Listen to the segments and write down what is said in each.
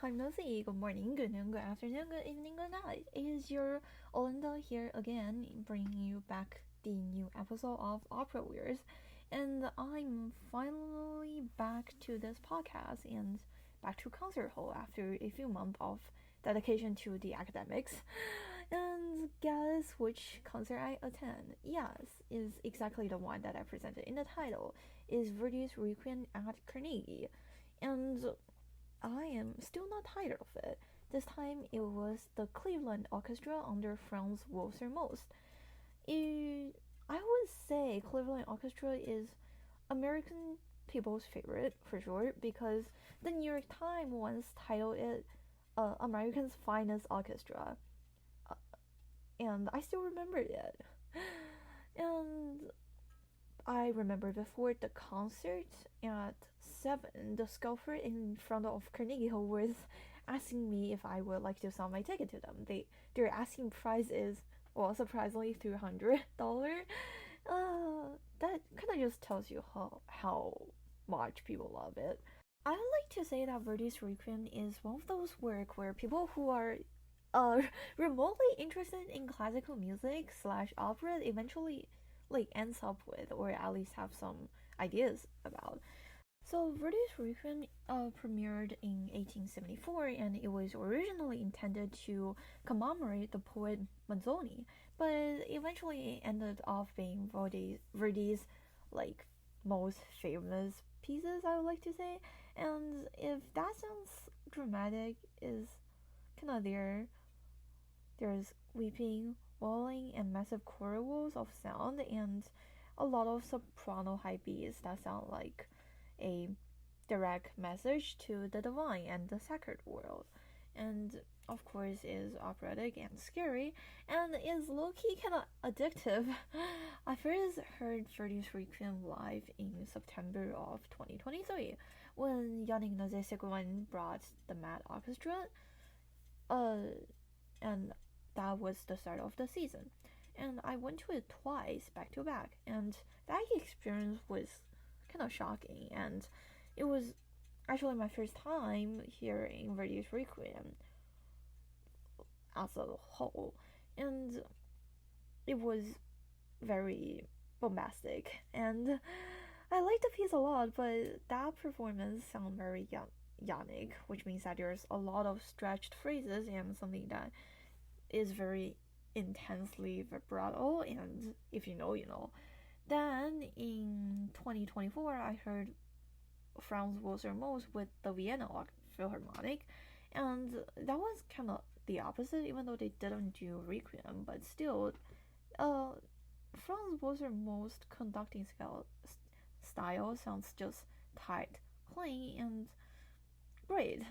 time no see. Good morning, good noon, good afternoon, good evening, good night. It is your Olinda here again, bringing you back the new episode of Opera Weirds. And I'm finally back to this podcast and back to concert hall after a few months of dedication to the academics. And guess which concert I attend? Yes, is exactly the one that I presented in the title. Is Verdi's Requiem at Carnegie. And I am still not tired of it. This time it was the Cleveland Orchestra under Franz Walter Most. I would say Cleveland Orchestra is American people's favorite for sure because the New York Times once titled it America's Finest Orchestra. Uh, and I still remember it. And I remember before the concert at 7, the scoffer in front of Carnegie Hall was asking me if I would like to sell my ticket to them. Their asking price is, well, surprisingly $300. That kind of just tells you how much people love it. I would like to say that Verdi's Requiem is one of those work where people who are uh, remotely interested in classical music slash opera eventually ends up with, or at least have some ideas about. So Verdi's Requiem premiered in 1874, and it was originally intended to commemorate the poet Manzoni, but eventually ended up being Verdi's like most famous pieces, I would like to say. And if that sounds dramatic, is kind of there's weeping, wailing, and massive chorals of sound, and a lot of soprano high beats that sound like a direct message to the divine and the sacred world. And of course, is operatic and scary, and is low-key kind of addictive. I first heard Verdi's Requiem live in September of 2023 when Yannick Nazé-Séguin brought the Mad Orchestra. And that was the start of the season. And I went to it twice back to back, and that experience was kind of shocking. And it was actually my first time hearing Verdi's Requiem as a whole, and it was very bombastic. And I liked the piece a lot, but that performance sounded very Yannick, which means that there's a lot of stretched phrases and something that is very intensely vibrato, and if you know, you know. Then in 2024, I heard Franz Walter Most with the Vienna Philharmonic, and that was kind of the opposite, even though they didn't do Requiem, but still, Franz Walter Most conducting style sounds just tight, clean, and great.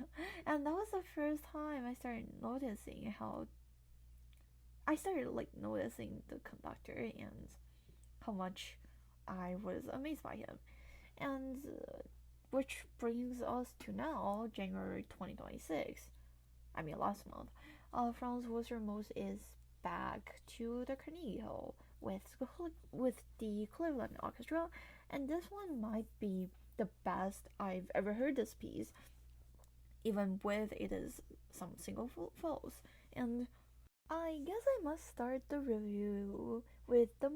And that was the first time I started noticing the conductor and how much I was amazed by him. And which brings us to now, January 2026. I mean, last month. Franz Walter Most is back to the Carnegie Hall with the Cleveland Orchestra, and this one might be the best I've ever heard this piece, even with it is some single faults. And I guess I must start the review with the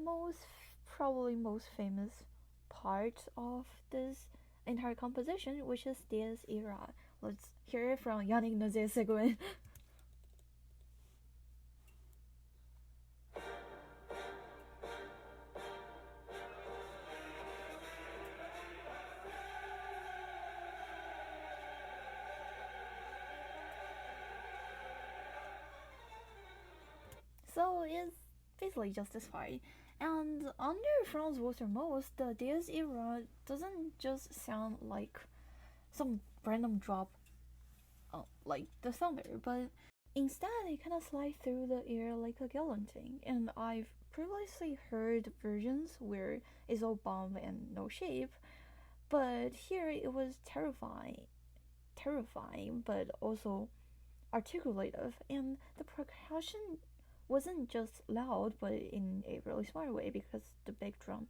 probably most famous part of this entire composition, which is Dies Irae. Let's hear it from Yannick Nazé-Séguin. So it's basically just this part. And under Franz Walter Most, the Dies Irae doesn't just sound like some random drop like the thunder, but instead it kind of slides through the air like a gallanting. And I've previously heard versions where it's all bomb and no shape, but here it was terrifying, but also articulative, and the percussion wasn't just loud, but in a really smart way because the big drum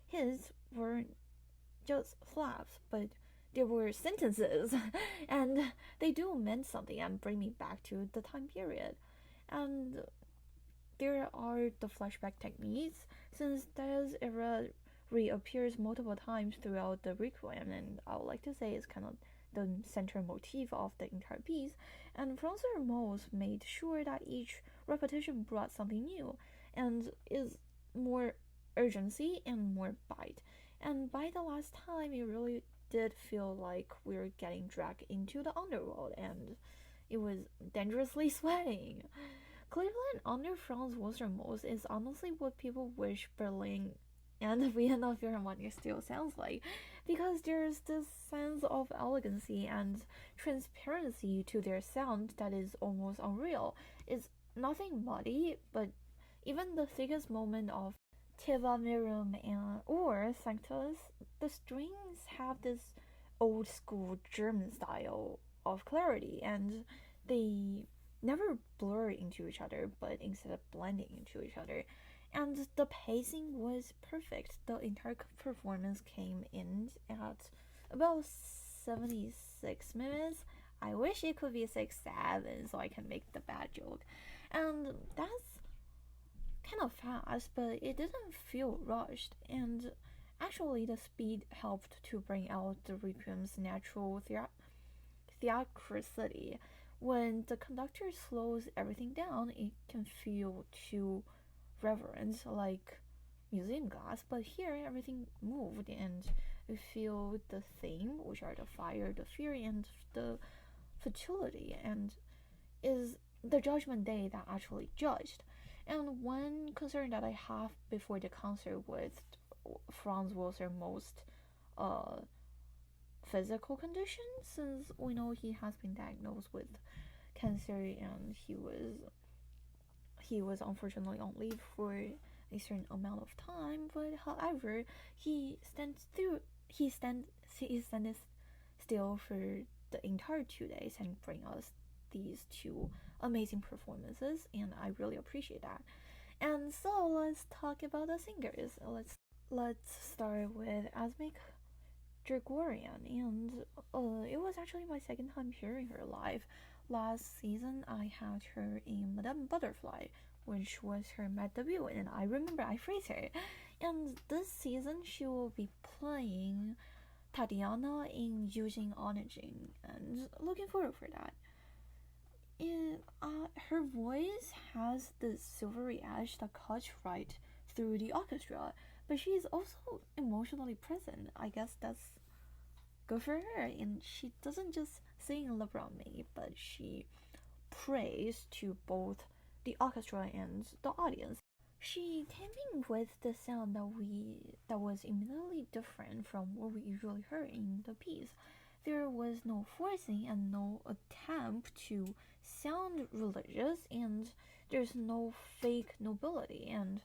hits weren't just flaps, but there were sentences, and they they do mean something and bring me back to the time period. And there are the flashback techniques, since this era reappears multiple times throughout the Requiem, and I would like to say it's kind of the central motif of the entire piece. And Franz Most made sure that each repetition brought something new, and is more urgency and more bite. And by the last time, it really did feel like we were getting dragged into the underworld, and it was dangerously sweating. Cleveland under Franz Most is honestly what people wish Berlin and Vienna Philharmonic still sounds like, because there's this sense of elegancy and transparency to their sound that is almost unreal. It's nothing muddy, but even the thickest moment of Tiva Mirum and or Sanctus, the strings have this old school German style of clarity, and they never blur into each other, but instead of blending into each other. And the pacing was perfect. The entire performance came in at about 76 minutes. I wish it could be 6-7 so I can make the bad joke. And that's kind of fast, but it didn't feel rushed. And actually, the speed helped to bring out the Requiem's natural theatricity. When the conductor slows everything down, it can feel too reverent, like museum glass. But here, everything moved, and you feel the theme, which are the fire, the fear, and the futility, and is the judgment day that actually judged. And one concern that I have before the concert with Franz Most uh, physical condition, since we know he has been diagnosed with cancer, and he was unfortunately on leave for a certain amount of time. But however, he stands still for the entire 2 days and bring us these two amazing performances, and I really appreciate that. And so let's talk about the singers. Let's start with Asmik Gregorian, and it was actually my second time hearing her live. Last season, I had her in Madame Butterfly, which was her Met debut, and I remember I praised her. And this season, she will be playing Tatiana in Eugene Onegin, and looking forward for that. Her voice has this silvery edge that cuts right through the orchestra, but she is also emotionally present. I guess that's good for her, and she doesn't just sing La Brame, but she prays to both the orchestra and the audience. She came in with the sound that was immediately different from what we usually heard in the piece. There was no forcing and no attempt to sound religious, and there's no fake nobility, and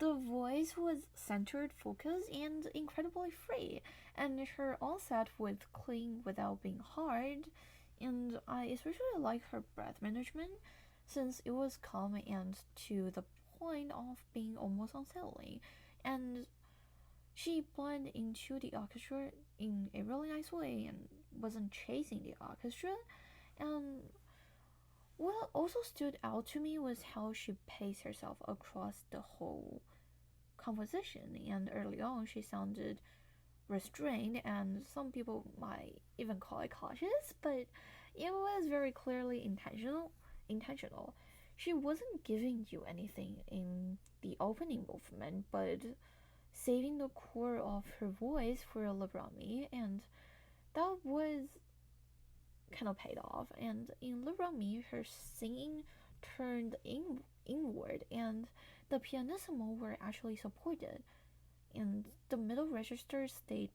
the voice was centered, focused, and incredibly free, and her onset was clean without being hard. And I especially like her breath management, since it was calm and to the point of being almost unsettling. And she blended into the orchestra in a really nice way and wasn't chasing the orchestra. And what also stood out to me was how she paced herself across the whole composition. And early on, she sounded restrained, and some people might even call it cautious, but it was very clearly intentional. She wasn't giving you anything in the opening movement, but saving the core of her voice for La Brame, and that was kind of paid off. And in La Brame, her singing turned inward, and the pianissimo were actually supported, and the middle register stayed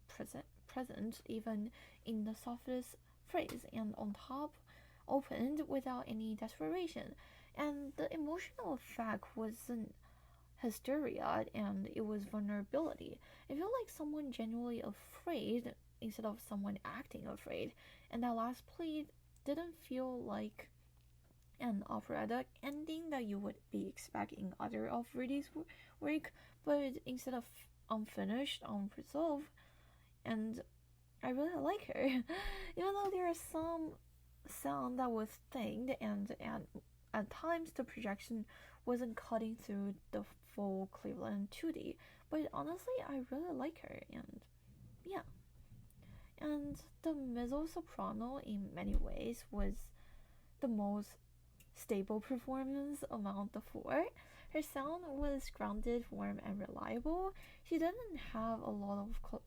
present even in the softest phrase, and on top opened without any desperation. And the emotional effect wasn't hysteria, and it was vulnerability. It felt like someone genuinely afraid instead of someone acting afraid. And that last plea didn't feel like an operatic ending that you would be expecting other of Verdi's work, but instead of unfinished, unresolved. And I really like her. Even though there are some sound that was thick, and at times the projection wasn't cutting through the full Cleveland 2D. But honestly, I really like her, and yeah. And the mezzo soprano, in many ways, was the most stable performance among the four. Her sound was grounded, warm, and reliable. She didn't have a lot of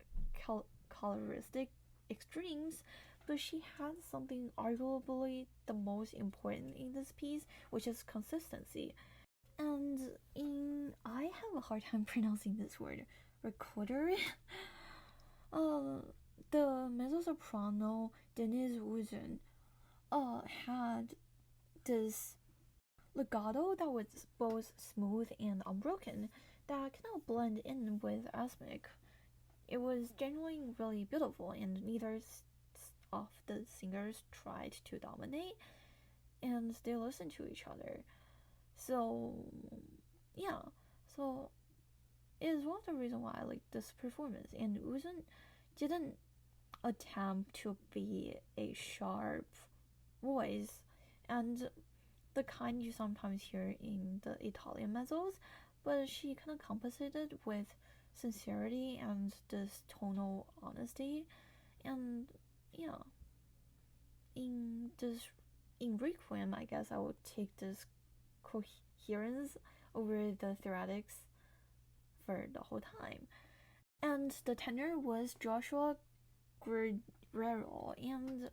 coloristic extremes, but she had something arguably the most important in this piece, which is consistency. And I have a hard time pronouncing this word, recorder. uh, the mezzo soprano Denise Wuzhen had this legato that was both smooth and unbroken that cannot blend in with Asmic. It was genuinely really beautiful, and neither of the singers tried to dominate, and they listened to each other. So, yeah, so it is one of the reasons why I like this performance. And Uzun didn't attempt to be a sharp voice, and the kind you sometimes hear in the Italian mezzos, but she kind of compensated with sincerity and this tonal honesty. And yeah, in this in Requiem, I guess I would take this coherence over the theoretics for the whole time. And the tenor was Joshua Guerrero, and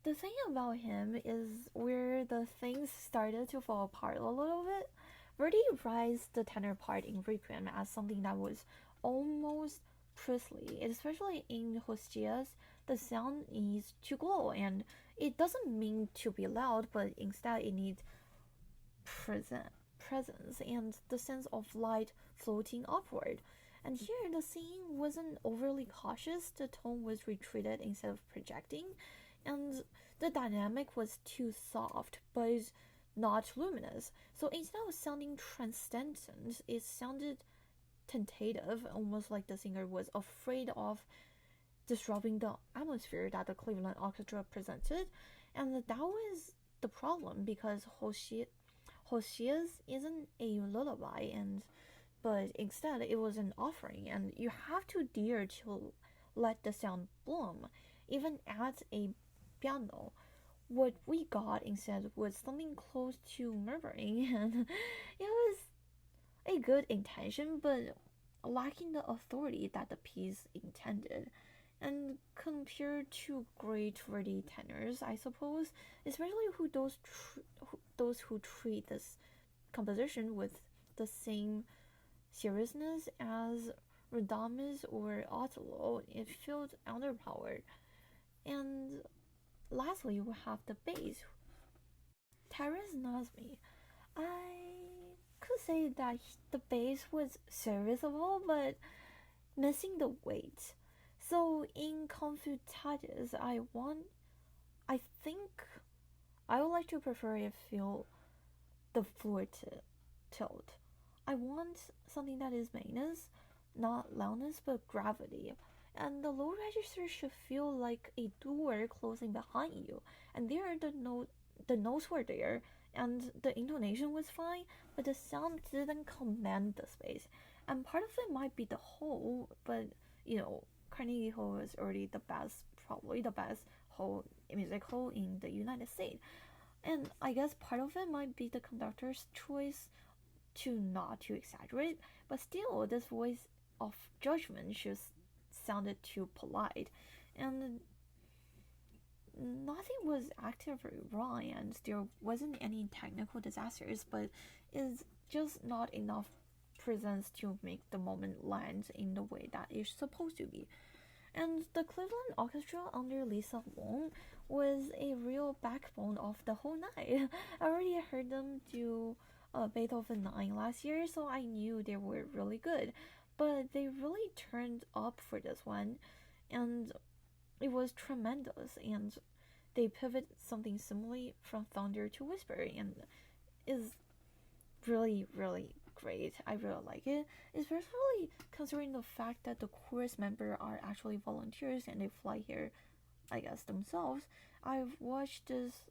the thing about him is where the things started to fall apart a little bit. Verdi writes the tenor part in Requiem as something that was almost priestly, especially in Hostias. The sound needs to glow, and it doesn't mean to be loud, but instead it needs presence and the sense of light floating upward. And here the singing wasn't overly cautious, the tone was retreated instead of projecting, and the dynamic was too soft but not luminous. So instead of sounding transcendent, it sounded tentative, almost like the singer was afraid of disrupting the atmosphere that the Cleveland Orchestra presented. And that was the problem, because Hoshias isn't a lullaby, but instead it was an offering, and you have to dare to let the sound bloom, even at a piano. What we got instead was something close to murmuring, and it was a good intention, but lacking the authority that the piece intended. And compared to great Verdi tenors, I suppose, especially those who treat this composition with the same seriousness as Radames or Othello, it felt underpowered. And lastly, we have the bass. Terence Nazmi. I could say that the bass was serviceable, but missing the weight. So in Confutages, I think I would like to prefer if feel the floor tilt. I want something that is maintenance, not loudness, but gravity. And the low register should feel like a door closing behind you. And there, the notes were there, and the intonation was fine, but the sound didn't command the space. And part of it might be the whole, but Carnegie Hall is already probably the best music hall in the United States. And I guess part of it might be the conductor's choice to not to exaggerate, but still, this voice of judgment just sounded too polite, and nothing was actively wrong, and there wasn't any technical disasters, but it's just not enough presence to make the moment land in the way that it's supposed to be. And the Cleveland Orchestra under Lisa Wong was a real backbone of the whole night. I already heard them do Beethoven 9 last year, so I knew they were really good. But they really turned up for this one, and it was tremendous. And they pivot something similar from thunder to whisper, and is really, really great. I really like it, especially considering the fact that the chorus members are actually volunteers and they fly here I guess, themselves. I've watched this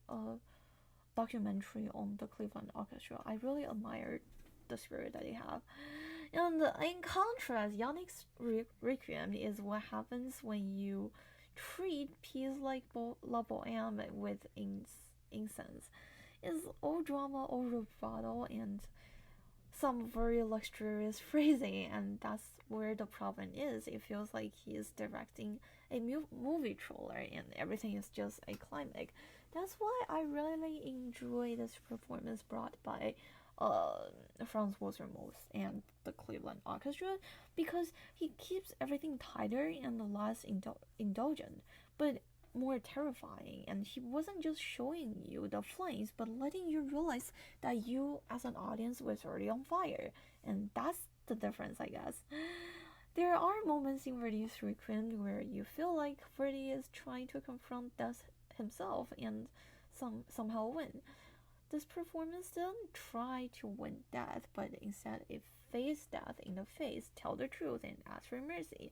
documentary on the Cleveland Orchestra. I really admired the spirit that they have. And in contrast, Yannick's Requiem is what happens when you treat piece like La Boheme with incense. It's all drama, all rubato, and some very luxurious phrasing, and that's where the problem is. It feels like he's directing a movie trailer and everything is just a climax. That's why I really enjoy this performance brought by Franz Walter Most and the Cleveland Orchestra, because he keeps everything tighter and less indulgent, but more terrifying. And he wasn't just showing you the flames, but letting you realize that you as an audience was already on fire. And that's the difference, I guess. There are moments in Verdi's Requiem where you feel like Verdi is trying to confront death himself and somehow win. This performance didn't try to win death, but instead it faced death in the face, tell the truth, and ask for mercy.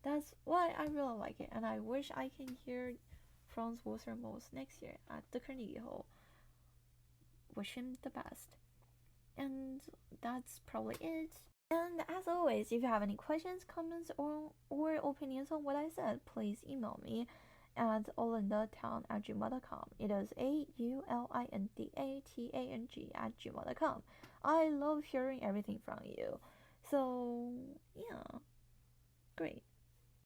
That's why I really like it, and I wish I can hear Franz Walter Most next year at the Carnegie Hall. Wish him the best. And that's probably it. And as always, if you have any questions, comments, or opinions on what I said, please email me at aulindatang@gmail.com. It is aulindatang@gmail.com. I love hearing everything from you. So, yeah, great.